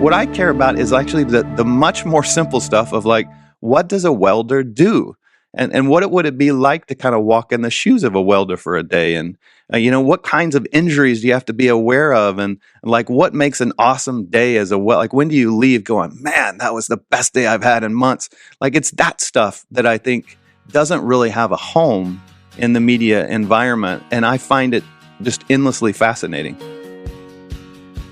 What I care about is actually the much more simple stuff of like, what does a welder do? And what would it be like to kind of walk in the shoes of a welder for a day? And, what kinds of injuries do you have to be aware of? And like, what makes an awesome day as a welder? Like, when do you leave going, man, that was the best day I've had in months? Like, it's that stuff that I think doesn't really have a home in the media environment. And I find it just endlessly fascinating.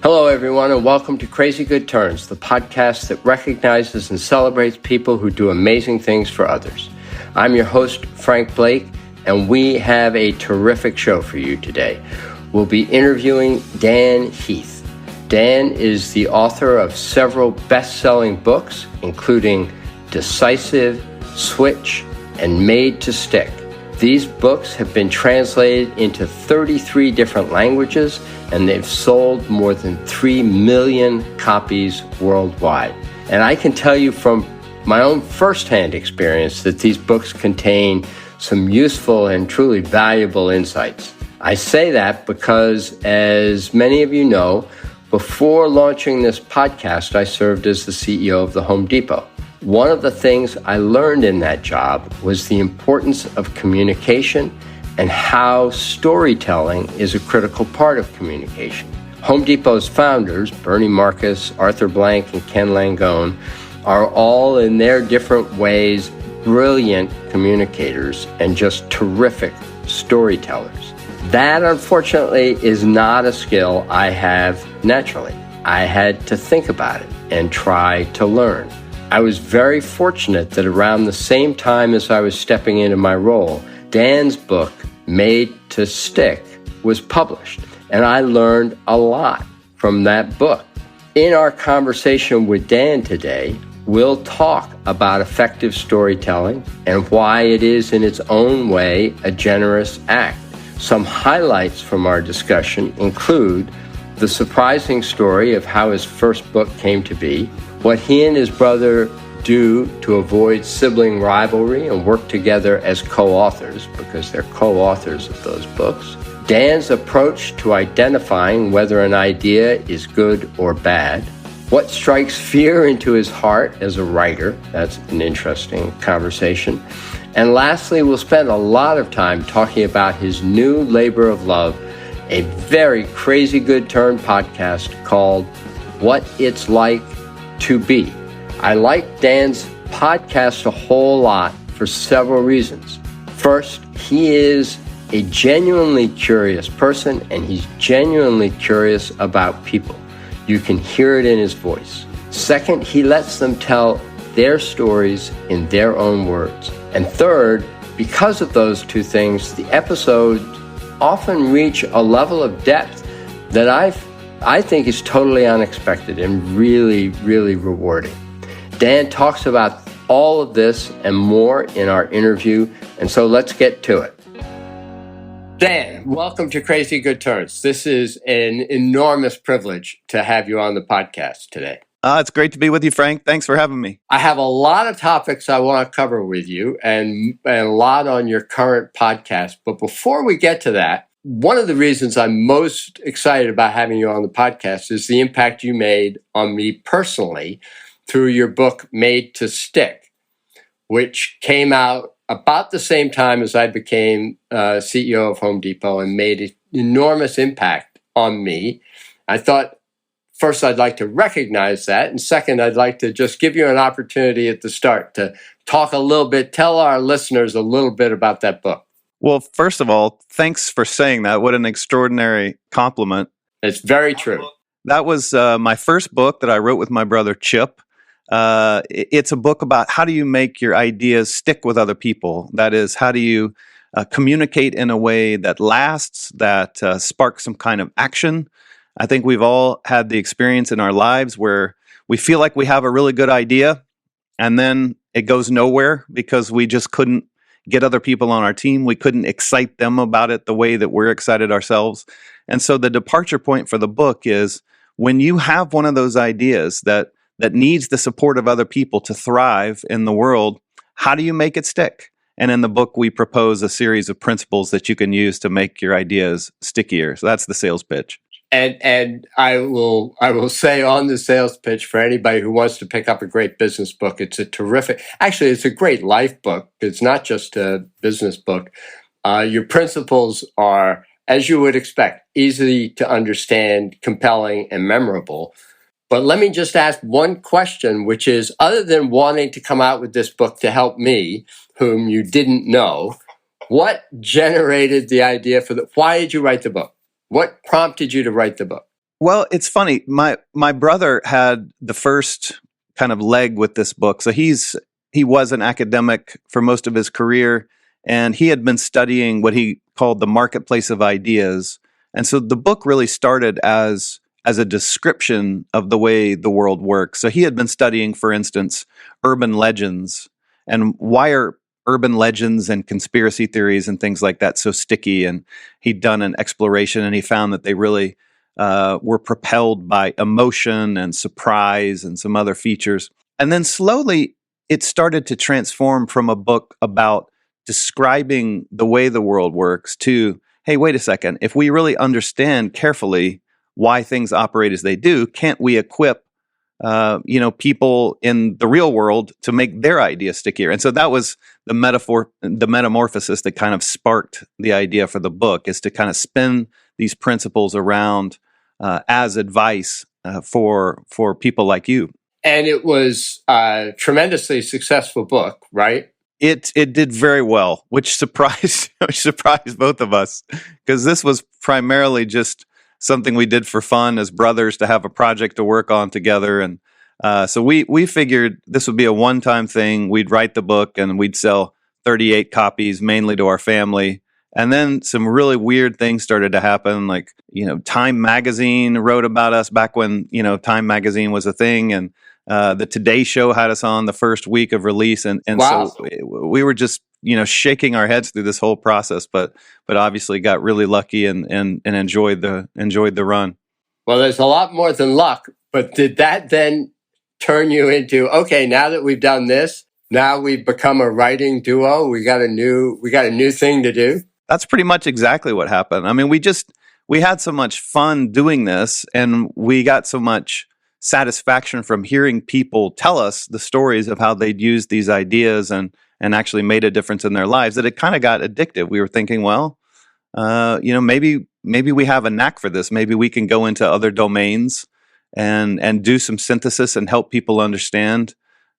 Hello, everyone, and welcome to Crazy Good Turns, the podcast that recognizes and celebrates people who do amazing things for others. I'm your host, Frank Blake, and we have a terrific show for you today. We'll be interviewing Dan Heath. Dan is the author of several best-selling books, including Decisive, Switch, and Made to Stick. These books have been translated into 33 different languages, and they've sold more than 3 million copies worldwide. And I can tell you from my own firsthand experience that these books contain some useful and truly valuable insights. I say that because, as many of you know, before launching this podcast, I served as the CEO of the Home Depot. One of the things I learned in that job was the importance of communication and how storytelling is a critical part of communication. Home Depot's founders, Bernie Marcus, Arthur Blank, and Ken Langone, are all in their different ways brilliant communicators and just terrific storytellers. That, unfortunately, is not a skill I have naturally. I had to think about it and try to learn. I was very fortunate that around the same time as I was stepping into my role, Dan's book, Made to Stick, was published, and I learned a lot from that book. In our conversation with Dan today, we'll talk about effective storytelling and why it is in its own way a generous act. Some highlights from our discussion include the surprising story of how his first book came to be, what he and his brother do to avoid sibling rivalry and work together as co-authors, because they're co-authors of those books, Dan's approach to identifying whether an idea is good or bad, what strikes fear into his heart as a writer. That's an interesting conversation. And lastly, we'll spend a lot of time talking about his new labor of love, a very crazy good turn podcast called What It's Like to Be. I like Dan's podcast a whole lot for several reasons. First, he is a genuinely curious person, and he's genuinely curious about people. You can hear it in his voice. Second, he lets them tell their stories in their own words. And third, because of those two things, the episodes often reach a level of depth that I think is totally unexpected and really, really rewarding. Dan talks about all of this and more in our interview, and so let's get to it. Dan, welcome to Crazy Good Turns. This is an enormous privilege to have you on the podcast today. It's great to be with you, Frank. Thanks for having me. I have a lot of topics I want to cover with you and a lot on your current podcast. But before we get to that, one of the reasons I'm most excited about having you on the podcast is the impact you made on me personally through your book, Made to Stick, which came out about the same time as I became CEO of Home Depot and made an enormous impact on me. I thought, first, I'd like to recognize that. And second, I'd like to just give you an opportunity at the start to talk a little bit, tell our listeners a little bit about that book. Well, first of all, thanks for saying that. What an extraordinary compliment. It's very true. That was my first book that I wrote with my brother, Chip. It's a book about how do you make your ideas stick with other people. That is, how do you communicate in a way that lasts, that sparks some kind of action. I think we've all had the experience in our lives where we feel like we have a really good idea and then it goes nowhere because we just couldn't get other people on our team. We couldn't excite them about it the way that we're excited ourselves. And so the departure point for the book is when you have one of those ideas that needs the support of other people to thrive in the world, how do you make it stick? And in the book, we propose a series of principles that you can use to make your ideas stickier. So that's the sales pitch. And I will say on the sales pitch for anybody who wants to pick up a great business book, it's it's a great life book. It's not just a business book. Your principles are, as you would expect, easy to understand, compelling, and memorable. But let me just ask one question, which is, other than wanting to come out with this book to help me, whom you didn't know, what generated the idea why did you write the book? What prompted you to write the book? Well, it's funny. My brother had the first kind of leg with this book. So he was an academic for most of his career, and he had been studying what he called the marketplace of ideas. And so the book really started as a description of the way the world works. So he had been studying, for instance, urban legends, and why are urban legends and conspiracy theories and things like that so sticky. And he'd done an exploration, and he found that they really were propelled by emotion and surprise and some other features. And then slowly it started to transform from a book about describing the way the world works to, hey, wait a second, if we really understand carefully why things operate as they do, can't we equip people in the real world to make their ideas stickier? And so that was the metamorphosis that kind of sparked the idea for the book, is to kind of spin these principles around as advice for people like you. And it was a tremendously successful book, right? It did very well, which surprised both of us, because this was primarily just something we did for fun as brothers, to have a project to work on together. And so we figured this would be a one-time thing. We'd write the book and we'd sell 38 copies, mainly to our family. And then some really weird things started to happen. Like, Time Magazine wrote about us back when, Time Magazine was a thing. And the Today Show had us on the first week of release. And Wow. So we were just, shaking our heads through this whole process, but obviously got really lucky and enjoyed the run. Well, there's a lot more than luck, but did that then turn you into, okay, now that we've done this, now we've become a writing duo, we got a new thing to do? That's pretty much exactly what happened. I mean, we had so much fun doing this, and we got so much satisfaction from hearing people tell us the stories of how they'd used these ideas and actually made a difference in their lives, that it kind of got addictive. We were thinking, well, maybe we have a knack for this. Maybe we can go into other domains and do some synthesis and help people understand,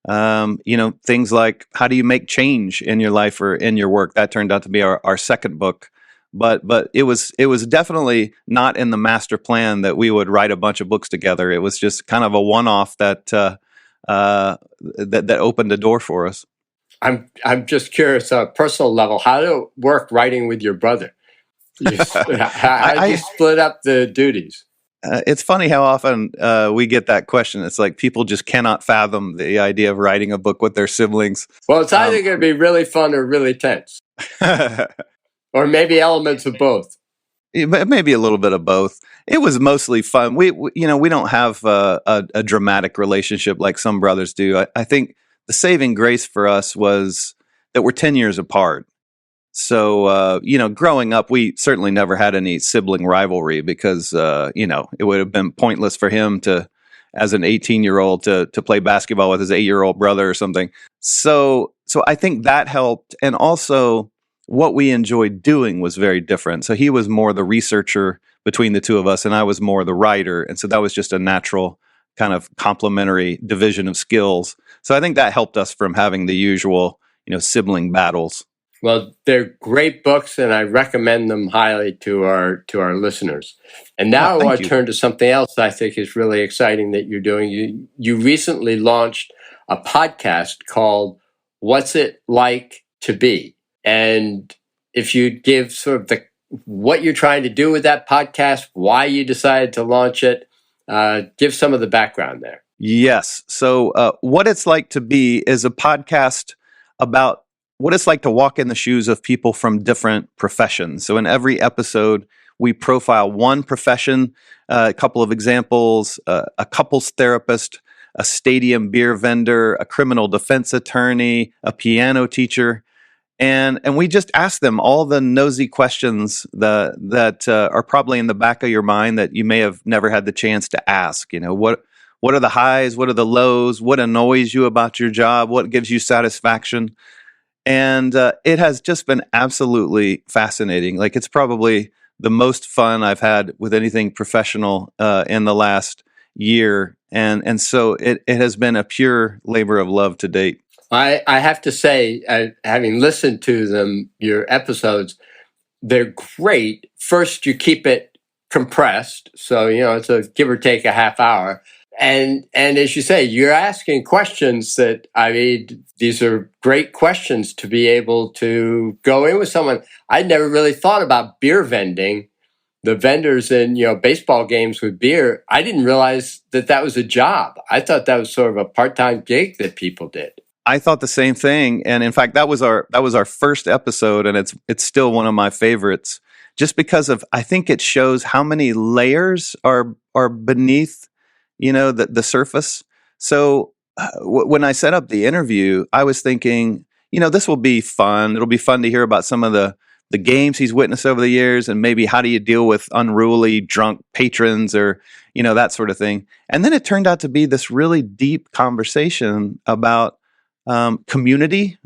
things like, how do you make change in your life or in your work? That turned out to be our second book. But it was definitely not in the master plan that we would write a bunch of books together. It was just kind of a one-off that opened a door for us. I'm just curious, on a personal level, how did it work writing with your brother? How did you split up the duties? It's funny how often we get that question. It's like people just cannot fathom the idea of writing a book with their siblings. Well, it's either going to be really fun or really tense. Or maybe elements of both. Maybe a little bit of both. It was mostly fun. We don't have a dramatic relationship like some brothers do. I think the saving grace for us was that we're 10 years apart. So, growing up, we certainly never had any sibling rivalry because, it would have been pointless for him to, as an 18-year-old, to play basketball with his 8-year-old brother or something. So I think that helped. And also, what we enjoyed doing was very different. So he was more the researcher between the two of us, and I was more the writer. And so that was just a natural kind of complementary division of skills. So I think that helped us from having the usual, sibling battles. Well, they're great books, and I recommend them highly to our listeners. And now I want to turn to something else that I think is really exciting that you're doing. You recently launched a podcast called "What's It Like to Be?" And if you'd give sort of what you're trying to do with that podcast, why you decided to launch it, give some of the background there. Yes. So What It's Like to Be is a podcast about what it's like to walk in the shoes of people from different professions. So in every episode, we profile one profession, a couple of examples, a couples therapist, a stadium beer vendor, a criminal defense attorney, a piano teacher. And we just ask them all the nosy questions that are probably in the back of your mind that you may have never had the chance to ask. What are the highs? What are the lows? What annoys you about your job? What gives you satisfaction? And it has just been absolutely fascinating. Like, it's probably the most fun I've had with anything professional in the last year. And so it has been a pure labor of love to date. I have to say, having listened to them, your episodes, they're great. First, you keep it compressed. So, it's a give or take a half hour. And as you say, you're asking questions that, these are great questions to be able to go in with someone. I'd never really thought about beer vending. The vendors in, baseball games with beer, I didn't realize that was a job. I thought that was sort of a part-time gig that people did. I thought the same thing, and in fact, that was our first episode, and it's still one of my favorites, just because I think it shows how many layers are beneath, the surface. So when I set up the interview, I was thinking, this will be fun. It'll be fun to hear about some of the games he's witnessed over the years, and maybe how do you deal with unruly drunk patrons, or that sort of thing. And then it turned out to be this really deep conversation about community.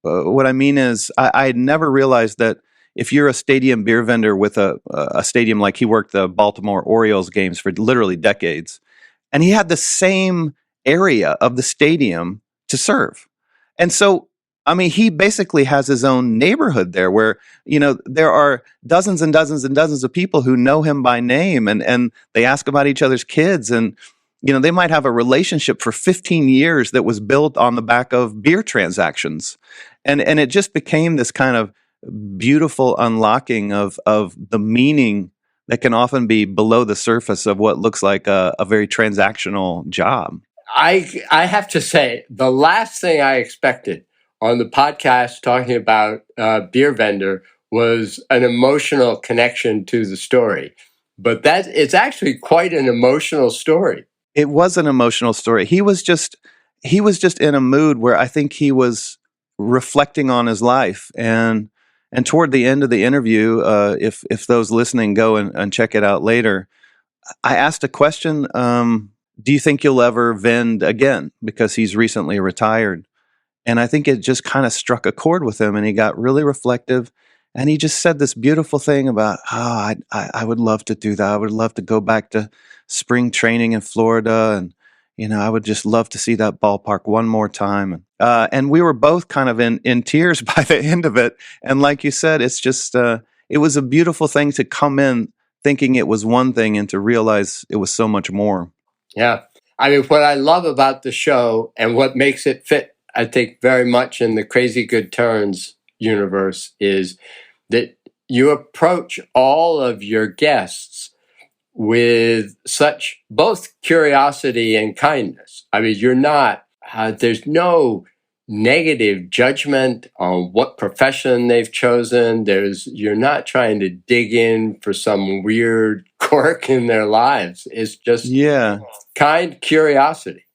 What I mean is, I had never realized that if you're a stadium beer vendor with a stadium, like he worked the Baltimore Orioles games for literally decades, and he had the same area of the stadium to serve. And so, he basically has his own neighborhood there where, there are dozens and dozens and dozens of people who know him by name, and they ask about each other's kids, and they might have a relationship for 15 years that was built on the back of beer transactions. And it just became this kind of beautiful unlocking of the meaning that can often be below the surface of what looks like a very transactional job. I have to say, the last thing I expected on the podcast talking about beer vendor was an emotional connection to the story. But it's actually quite an emotional story. It was an emotional story. He was just in a mood where I think he was reflecting on his life, and toward the end of the interview, if those listening go and check it out later, I asked a question: do you think you'll ever vend again? Because he's recently retired, and I think it just kind of struck a chord with him, and he got really reflective. And he just said this beautiful thing about, I would love to do that. I would love to go back to spring training in Florida, and I would just love to see that ballpark one more time. And we were both kind of in tears by the end of it. And like you said, it's just it was a beautiful thing to come in thinking it was one thing and to realize it was so much more. Yeah, what I love about the show and what makes it fit, I think, very much in the Crazy Good Turns universe is that you approach all of your guests with such both curiosity and kindness. You're not, there's no negative judgment on what profession they've chosen. You're not trying to dig in for some weird quirk in their lives. It's just kind curiosity.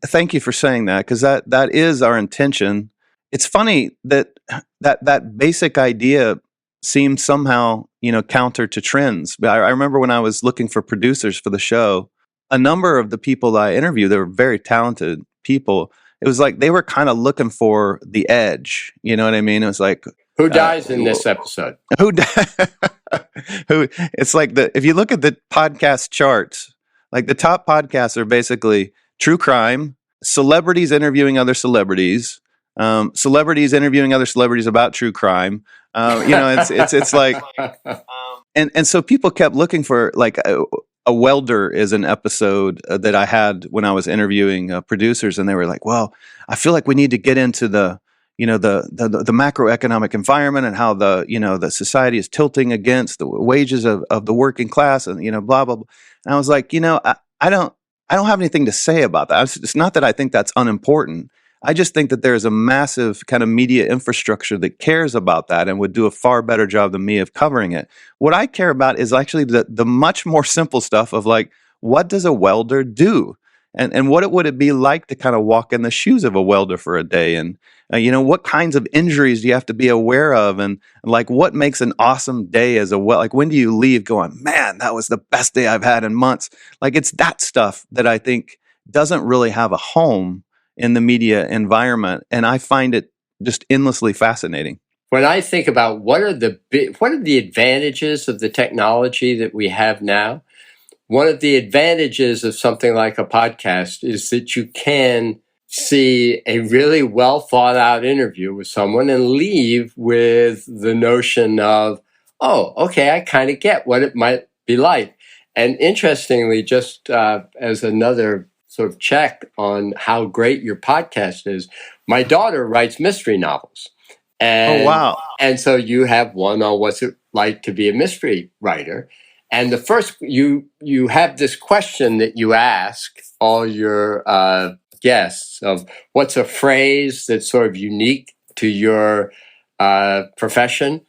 Thank you for saying that, because that is our intention. It's funny that basic idea seemed somehow, counter to trends. But I remember when I was looking for producers for the show, a number of the people that I interviewed, they were very talented people. It was like they were kind of looking for the edge. You know what I mean? It was like, who dies in this episode? Who? It's like if you look at the podcast charts, like the top podcasts are basically true crime, celebrities interviewing other celebrities, celebrities interviewing other celebrities about true crime. It's like, and so people kept looking for like a welder is an episode that I had when I was interviewing producers, and they were like, well, I feel like we need to get into the macroeconomic environment and how the society is tilting against the wages of the working class, and blah blah blah. And I was like, I don't have anything to say about that. It's not that I think that's unimportant. I just think that there's a massive kind of media infrastructure that cares about that and would do a far better job than me of covering it. What I care about is actually the much more simple stuff of like, what does a welder do? and what would it be like to kind of walk in the shoes of a welder for a day? And what kinds of injuries do you have to be aware of? And like, what makes an awesome day as a like, when do you leave going, man, that was the best day I've had in months? Like, it's that stuff that I think doesn't really have a home in the media environment, and I find it just endlessly fascinating. When I think about what are the advantages of the technology that we have now, one of the advantages of something like a podcast is that you can see a really well thought out interview with someone and leave with the notion of, oh, okay, I kind of get what it might be like. And interestingly, just as another sort of check on how great your podcast is, my daughter writes mystery novels. And, oh, wow. And so you have one on what's it like to be a mystery writer. And the first, you have this question that you ask all your guests of what's a phrase that's sort of unique to your profession.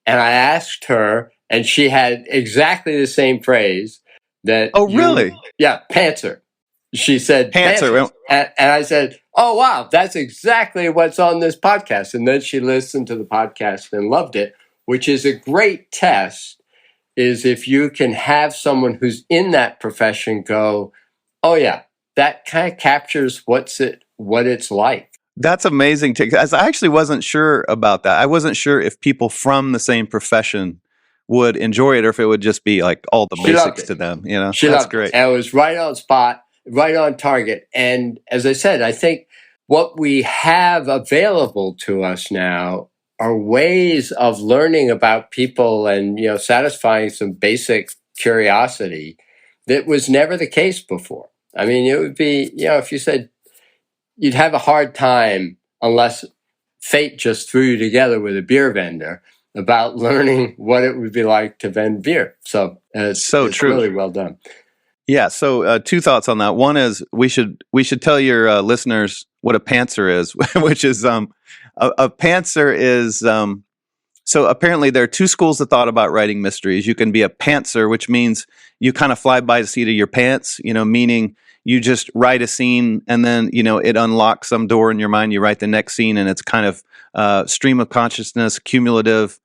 And I asked her, and she had exactly the same phrase that. Oh, really? Yeah, pantser. She said pantser. And I said, oh, wow, that's exactly what's on this podcast. And then she listened to the podcast and loved it, which is a great test. Is if you can have someone who's in that profession go, oh yeah, that kind of captures what it's like. That's amazing. As I actually wasn't sure about that. I wasn't sure if people from the same profession would enjoy it or if it would just be like all the basics to them. That's great. And it was right on spot, right on target. And as I said, I think what we have available to us now are ways of learning about people and, satisfying some basic curiosity that was never the case before. I mean, it would be, if you said you'd have a hard time unless fate just threw you together with a beer vendor about learning what it would be like to vend beer. So it's true. Really well done. Yeah. So two thoughts on that. One is we should tell your listeners what a pantser is, which is a pantser is so apparently there are two schools of thought about writing mysteries. You can be a pantser, which means you kind of fly by the seat of your pants, meaning you just write a scene and then, it unlocks some door in your mind. You write the next scene and it's kind of stream of consciousness, cumulative,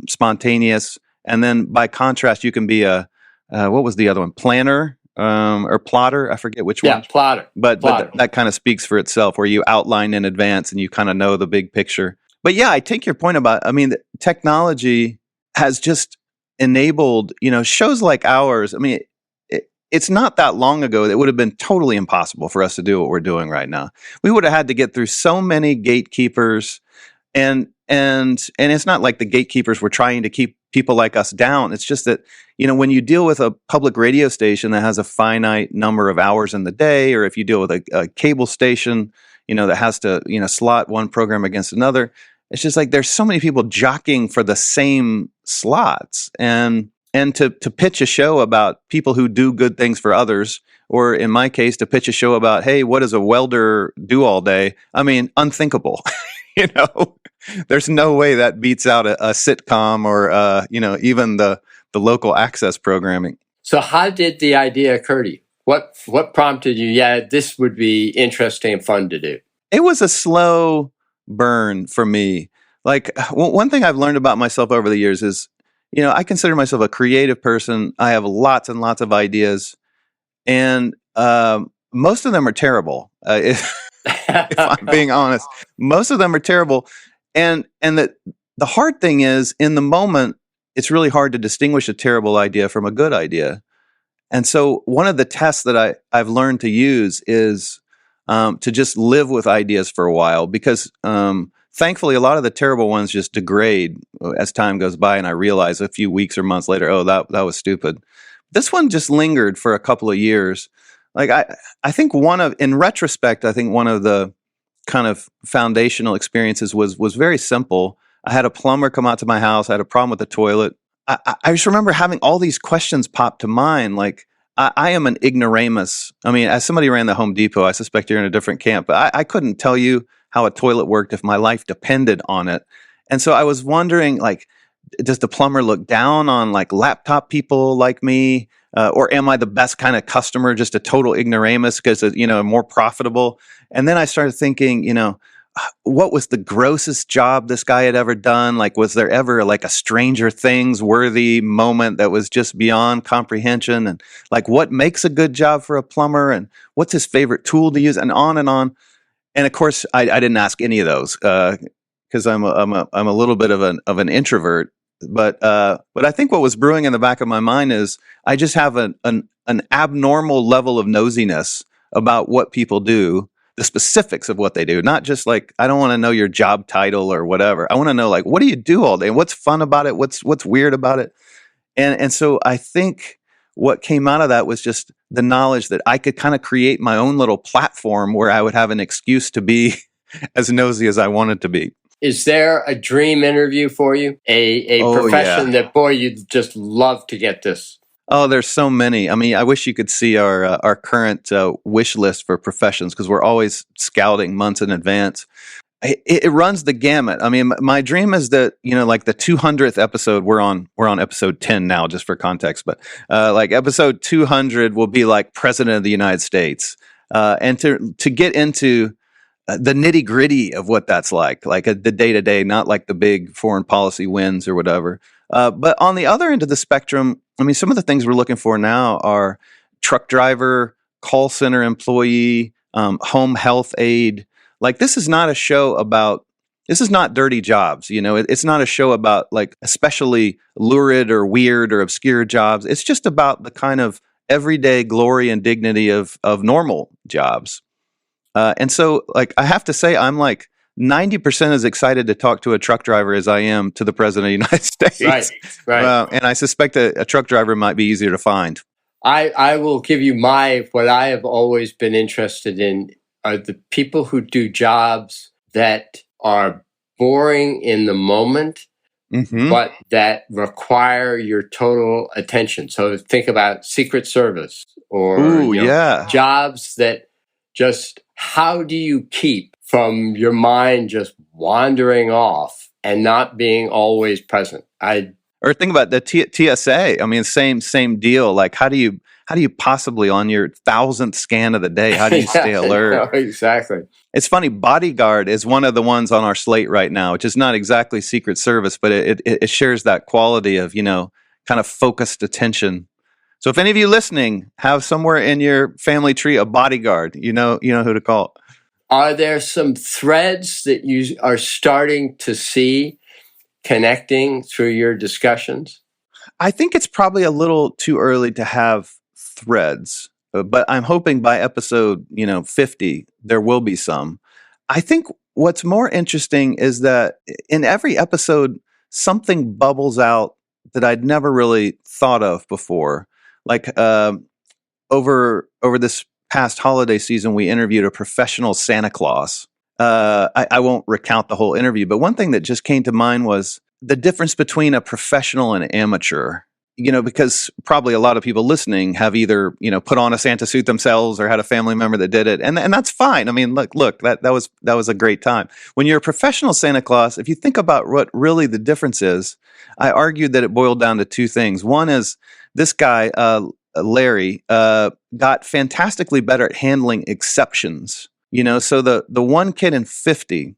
spontaneous. And then by contrast, you can be what was the other one? Planner or plotter? I forget which one. Yeah, plotter. But that kind of speaks for itself, where you outline in advance and you kind of know the big picture. But yeah, I take your point about, technology has just enabled, shows like ours. It's not that long ago that it would have been totally impossible for us to do what we're doing right now. We would have had to get through so many gatekeepers, and it's not like the gatekeepers were trying to keep people like us down. It's just that, when you deal with a public radio station that has a finite number of hours in the day, or if you deal with a cable station, that has to, slot one program against another, it's just like there's so many people jockeying for the same slots. And to pitch a show about people who do good things for others, or in my case, to pitch a show about, hey, what does a welder do all day? Unthinkable. There's no way that beats out a sitcom or, even the local access programming. So how did the idea occur to you? What prompted you? Yeah, this would be interesting and fun to do. It was a slow burn for me. Like, one thing I've learned about myself over the years is, I consider myself a creative person. I have lots and lots of ideas, and most of them are terrible. If I'm being honest, most of them are terrible. And the hard thing is, in the moment, it's really hard to distinguish a terrible idea from a good idea. And so one of the tests that I've learned to use is to just live with ideas for a while, because thankfully a lot of the terrible ones just degrade as time goes by, and I realize a few weeks or months later, oh, that was stupid. This one just lingered for a couple of years. Like I think in retrospect, I think one of the kind of foundational experiences was very simple. I had a plumber come out to my house. I had a problem with the toilet. I just remember having all these questions pop to mind. Like, I am an ignoramus. As somebody who ran the Home Depot, I suspect you're in a different camp, but I couldn't tell you how a toilet worked if my life depended on it. And so I was wondering, like, does the plumber look down on like laptop people like me? Or am I the best kind of customer, just a total ignoramus because, more profitable? And then I started thinking, what was the grossest job this guy had ever done? Like, was there ever like a Stranger Things worthy moment that was just beyond comprehension? And like, what makes a good job for a plumber? And what's his favorite tool to use? And on and on. And of course, I didn't ask any of those because I'm a little bit of an introvert. But I think what was brewing in the back of my mind is I just have an abnormal level of nosiness about what people do, the specifics of what they do. Not just like, I don't want to know your job title or whatever. I want to know, like, what do you do all day? What's fun about it? What's weird about it? And so I think what came out of that was just the knowledge that I could kind of create my own little platform where I would have an excuse to be as nosy as I wanted to be. Is there a dream interview for you? A profession that, boy, you'd just love to get this? Oh, there's so many. I mean, I wish you could see our current wish list for professions, because we're always scouting months in advance. It runs the gamut. I mean, my dream is that, like the 200th episode, we're on episode 10 now, just for context, but like episode 200 will be like President of the United States. And to get into the nitty gritty of what that's like the day to day, not like the big foreign policy wins or whatever. But on the other end of the spectrum, I mean, some of the things we're looking for now are truck driver, call center employee, home health aide. Like, this is not dirty jobs. It's not a show about like especially lurid or weird or obscure jobs. It's just about the kind of everyday glory and dignity of normal jobs. And so, like, I have to say, I'm like 90% as excited to talk to a truck driver as I am to the President of the United States. Right. And I suspect a truck driver might be easier to find. I will give you what I have always been interested in are the people who do jobs that are boring in the moment, but that require your total attention. So think about Secret Service or jobs that just, how do you keep from your mind just wandering off and not being always present? Or think about the TSA. I mean, same deal. Like, how do you possibly, on your 1,000th scan of the day, how do you stay alert? No, exactly. It's funny. Bodyguard is one of the ones on our slate right now, which is not exactly Secret Service, but it shares that quality of, kind of focused attention. So if any of you listening have somewhere in your family tree a bodyguard, you know who to call. Are there some threads that you are starting to see connecting through your discussions? I think it's probably a little too early to have threads, but I'm hoping by episode 50 there will be some. I think what's more interesting is that in every episode something bubbles out that I'd never really thought of before. Like over this past holiday season, we interviewed a professional Santa Claus. I won't recount the whole interview, but one thing that just came to mind was the difference between a professional and an amateur. Because probably a lot of people listening have either, put on a Santa suit themselves or had a family member that did it. And that's fine. I mean, look, that was a great time. When you're a professional Santa Claus, if you think about what really the difference is, I argued that it boiled down to two things. One is this guy, Larry, got fantastically better at handling exceptions. So the one kid in 50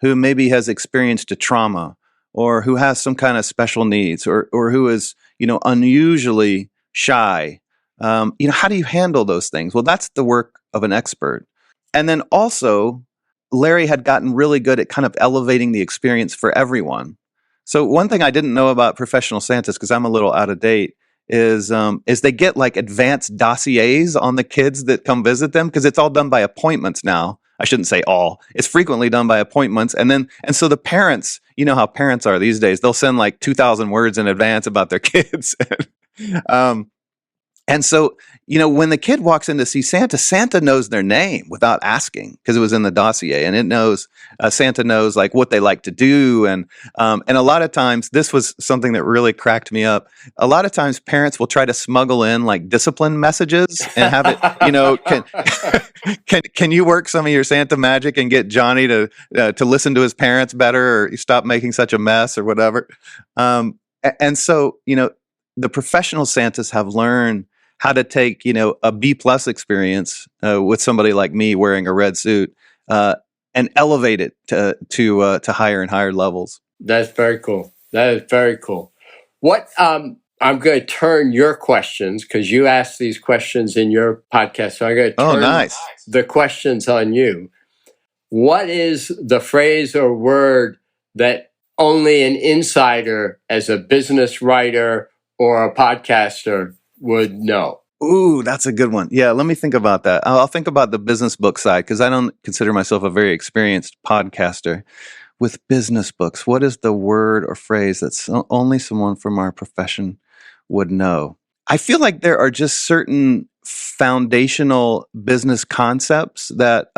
who maybe has experienced a trauma or who has some kind of special needs or who is, unusually shy. How do you handle those things? Well, that's the work of an expert. And then also, Larry had gotten really good at kind of elevating the experience for everyone. So one thing I didn't know about professional Santas, because I'm a little out of date, is they get like advanced dossiers on the kids that come visit them, because it's all done by appointments now. I shouldn't say all. It's frequently done by appointments. And so the parents, you know how parents are these days, they'll send like 2,000 words in advance about their kids. And so, when the kid walks in to see Santa, Santa knows their name without asking, because it was in the dossier, and it knows, Santa knows like what they like to do. And a lot of times, this was something that really cracked me up. A lot of times parents will try to smuggle in like discipline messages and have it, can you work some of your Santa magic and get Johnny to listen to his parents better, or stop making such a mess or whatever. And so, the professional Santas have learned how to take, a B plus experience with somebody like me wearing a red suit uh, and elevate it to higher and higher levels. That's very cool. That is very cool. What I'm going to turn your questions, because you asked these questions in your podcast, so I'm going to turn nice. the questions on you. What is the phrase or word that only an insider as a business writer or a podcaster would know? Ooh, that's a good one. Yeah, let me think about that. I'll think about the business book side because I don't consider myself a very experienced podcaster. With business books, what is the word or phrase that only someone from our profession would know? I feel like there are just certain foundational business concepts that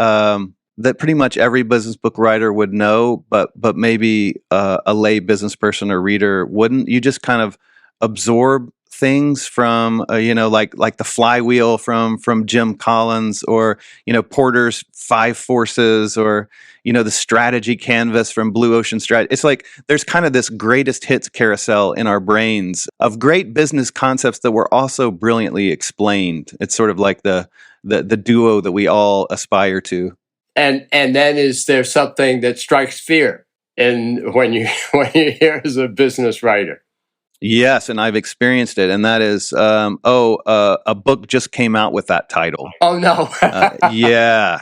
pretty much every business book writer would know, but maybe a lay business person or reader wouldn't. You just kind of absorb things from like the flywheel from Jim Collins, or Porter's Five Forces, or the strategy canvas from Blue Ocean Strategy. It's like there's kind of this greatest hits carousel in our brains of great business concepts that were also brilliantly explained. It's sort of like the duo that we all aspire to. And then is there something that strikes fear when you hear as a business writer? Yes, and I've experienced it, and that is, a book just came out with that title. Oh no! Yeah.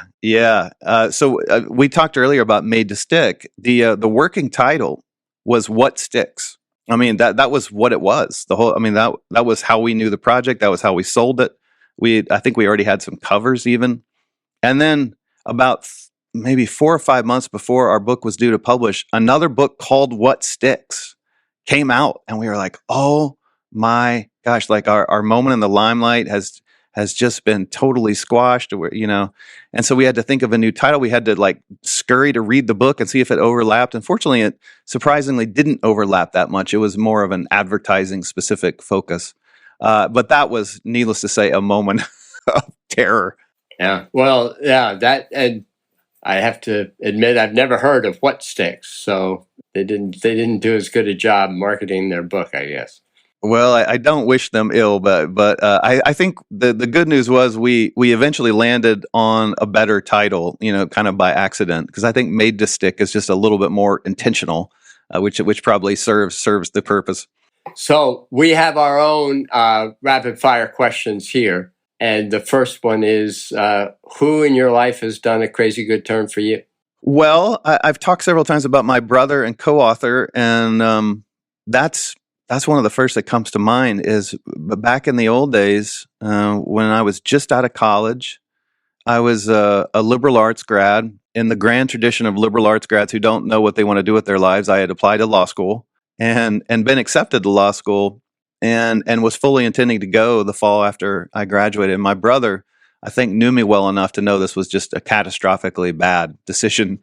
So we talked earlier about Made to Stick. The working title was What Sticks. I mean, that was what it was. That was how we knew the project. That was how we sold it. I think we already had some covers even, and then about maybe 4 or 5 months before our book was due to publish, another book called What Sticks came out, and we were like, oh my gosh, like our moment in the limelight has just been totally squashed, and so we had to think of a new title. We had to like scurry to read the book and see if it overlapped. Unfortunately, it surprisingly didn't overlap that much. It was more of an advertising specific focus. But that was, needless to say, a moment of terror. Yeah. Well, yeah, and I have to admit, I've never heard of What Sticks, so they didn't do as good a job marketing their book, I guess. Well, I don't wish them ill, but I think the good news was we eventually landed on a better title, kind of by accident, because I think Made to Stick is just a little bit more intentional, which probably serves the purpose. So we have our own rapid fire questions here. And the first one is, who in your life has done a crazy good turn for you? Well, I've talked several times about my brother and co-author, and that's one of the first that comes to mind. Is back in the old days when I was just out of college. I was a liberal arts grad. In the grand tradition of liberal arts grads who don't know what they want to do with their lives, I had applied to law school and been accepted to law school. And was fully intending to go the fall after I graduated. And my brother, I think, knew me well enough to know this was just a catastrophically bad decision.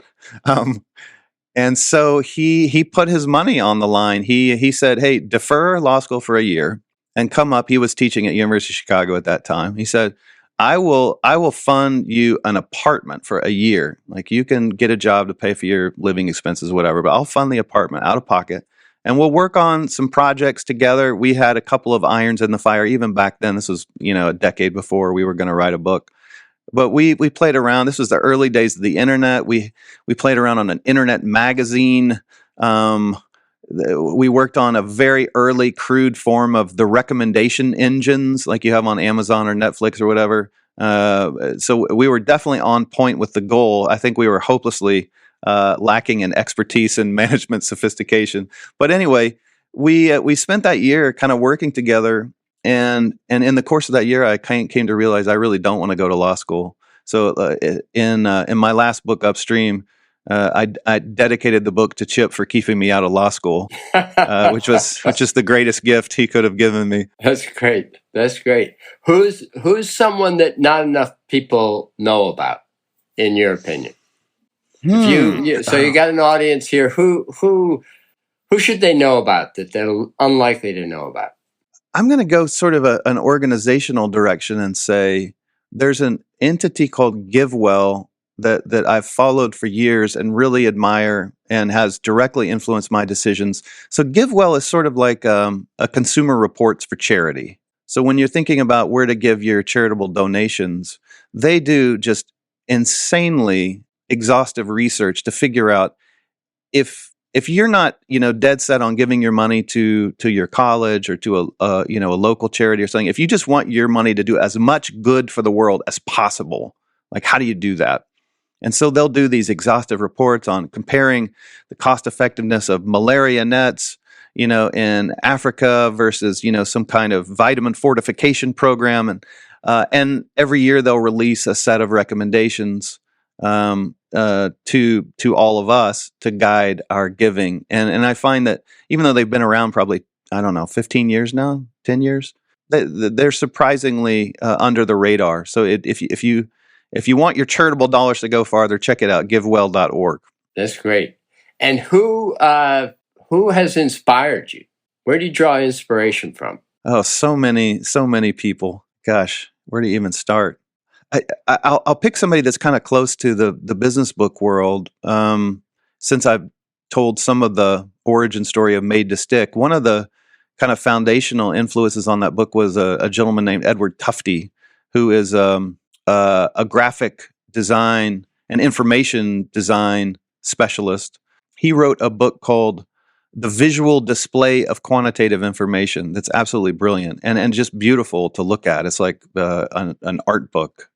And so he put his money on the line. He said, hey, defer law school for a year and come up. He was teaching at University of Chicago at that time. He said, I will fund you an apartment for a year. Like, you can get a job to pay for your living expenses, whatever, but I'll fund the apartment out of pocket. And we'll work on some projects together. We had a couple of irons in the fire even back then. This was, a decade before we were going to write a book. But we played around. This was the early days of the internet. We played around on an internet magazine. We worked on a very early crude form of the recommendation engines like you have on Amazon or Netflix or whatever. So we were definitely on point with the goal. I think we were hopelessly lacking in expertise and management sophistication. But anyway, we spent that year kind of working together, and in the course of that year, I came to realize I really don't want to go to law school. So in my last book, Upstream, I dedicated the book to Chip for keeping me out of law school, which is the greatest gift he could have given me. That's great. That's great. Who's someone that not enough people know about, in your opinion? So you got an audience here. Who should they know about that they're unlikely to know about? I'm going to go sort of an organizational direction and say there's an entity called GiveWell that I've followed for years and really admire and has directly influenced my decisions. So GiveWell is sort of like a Consumer Reports for charity. So when you're thinking about where to give your charitable donations, they do just insanely exhaustive research to figure out if you're not, dead set on giving your money to your college or to a local charity or something, if you just want your money to do as much good for the world as possible, like how do you do that? And so they'll do these exhaustive reports on comparing the cost effectiveness of malaria nets, in Africa versus, some kind of vitamin fortification program. And every year they'll release a set of recommendations to all of us to guide our giving. And I find that even though they've been around probably, 15 years now, 10 years, they're surprisingly under the radar. So if you want your charitable dollars to go farther, check it out, givewell.org. That's great. And who has inspired you? Where do you draw inspiration from? Oh, so many people. Gosh, where do you even start? I'll pick somebody that's kind of close to the business book world. Since I've told some of the origin story of Made to Stick, one of the kind of foundational influences on that book was a gentleman named Edward Tufte, who is a graphic design and information design specialist. He wrote a book called The Visual Display of Quantitative Information that's absolutely brilliant and just beautiful to look at. It's like an art book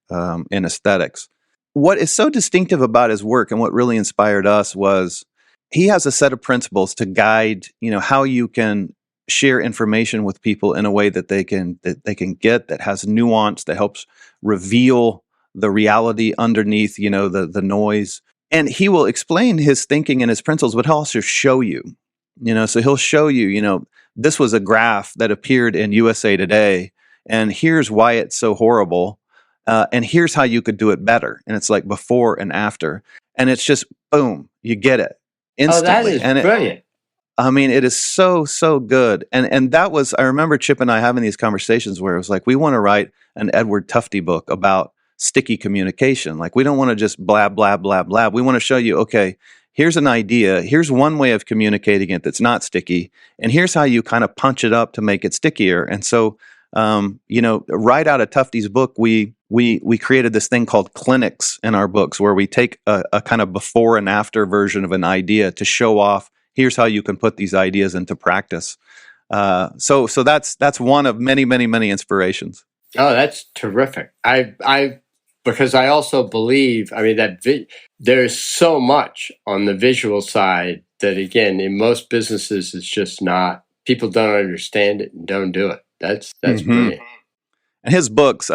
in aesthetics. What is so distinctive about his work and what really inspired us was he has a set of principles to guide, how you can share information with people in a way that they can get, that has nuance, that helps reveal the reality underneath, the noise. And he will explain his thinking and his principles, but he'll also show you, so he'll show you, this was a graph that appeared in USA Today, and here's why it's so horrible. And here's how you could do it better. And it's like before and after. And it's just, boom, you get it instantly. Oh, that is brilliant. It is so, so good. And that was, I remember Chip and I having these conversations where it was like, we want to write an Edward Tufte book about sticky communication. Like, we don't want to just blab, blab, blab, blab. We want to show you, okay, here's an idea. Here's one way of communicating it that's not sticky. And here's how you kind of punch it up to make it stickier. And so, right out of Tufte's book, we created this thing called clinics in our books, where we take a kind of before and after version of an idea to show off, here's how you can put these ideas into practice. So that's one of many, many, many inspirations. Oh, that's terrific. Because I also believe, that there's so much on the visual side that, again, in most businesses, it's just not, people don't understand it and don't do it. That's brilliant. And his books,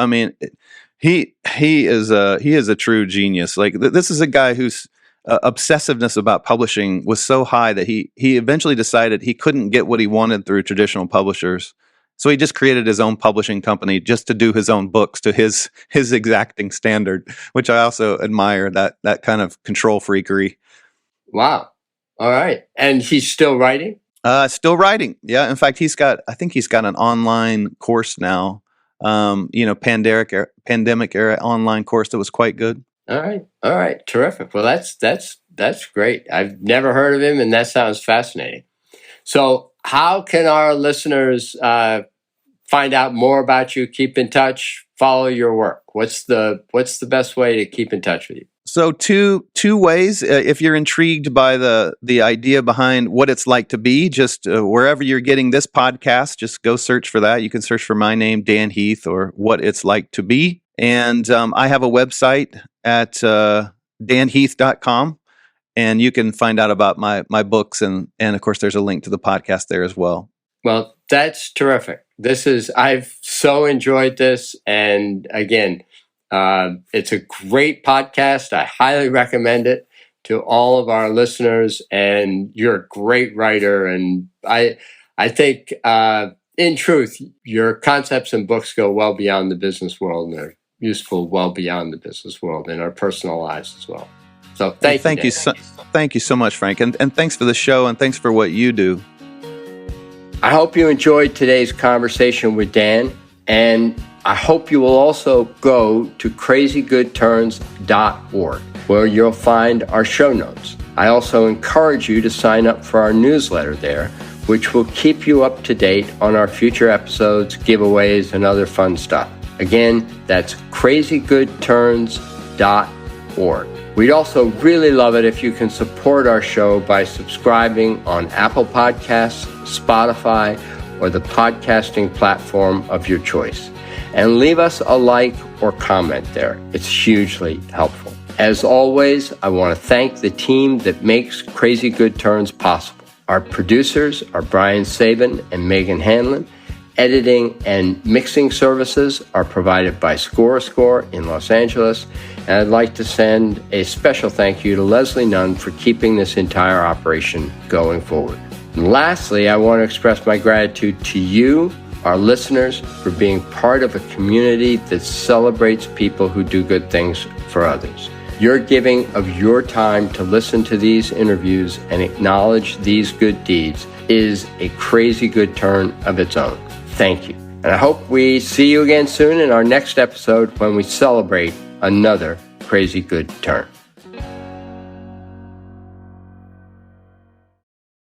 he is a true genius. Like, this is a guy whose obsessiveness about publishing was so high that he eventually decided he couldn't get what he wanted through traditional publishers. So he just created his own publishing company just to do his own books to his exacting standard, which I also admire, that kind of control freakery. Pandemic. All right. And he's still writing? Still writing. Yeah. In fact, I think he's got an online course now. Pandemic era online course that was quite good. All right. Terrific. Well, that's great. I've never heard of him, and that sounds fascinating. So how can our listeners find out more about you, keep in touch, follow your work? What's the best way to keep in touch with you? So two ways. If you're intrigued by the idea behind what it's like to be, just wherever you're getting this podcast, just go search for that. You can search for my name, Dan Heath, or What It's Like to Be. And I have a website at danheath.com, and you can find out about my books. And of course, there's a link to the podcast there as well. Well, that's terrific. I've so enjoyed this. And again, it's a great podcast. I highly recommend it to all of our listeners. And you're a great writer. And I think, in truth, your concepts and books go well beyond the business world, and they're useful well beyond the business world in our personal lives as well. So thank you. Thank you so much, Frank. And thanks for the show, and thanks for what you do. I hope you enjoyed today's conversation with Dan, and I hope you will also go to crazygoodturns.org. where you'll find our show notes. I also encourage you to sign up for our newsletter there, which will keep you up to date on our future episodes, giveaways, and other fun stuff. Again, that's crazygoodturns.org. We'd also really love it if you can support our show by subscribing on Apple Podcasts, Spotify, or the podcasting platform of your choice. And leave us a like or comment there. It's hugely helpful. As always, I want to thank the team that makes Crazy Good Turns possible. Our producers are Brian Sabin and Megan Hanlon. Editing and mixing services are provided by Score in Los Angeles. And I'd like to send a special thank you to Leslie Nunn for keeping this entire operation going forward. And lastly, I want to express my gratitude to you, our listeners, for being part of a community that celebrates people who do good things for others. Your giving of your time to listen to these interviews and acknowledge these good deeds is a crazy good turn of its own. Thank you. And I hope we see you again soon in our next episode when we celebrate another crazy good turn.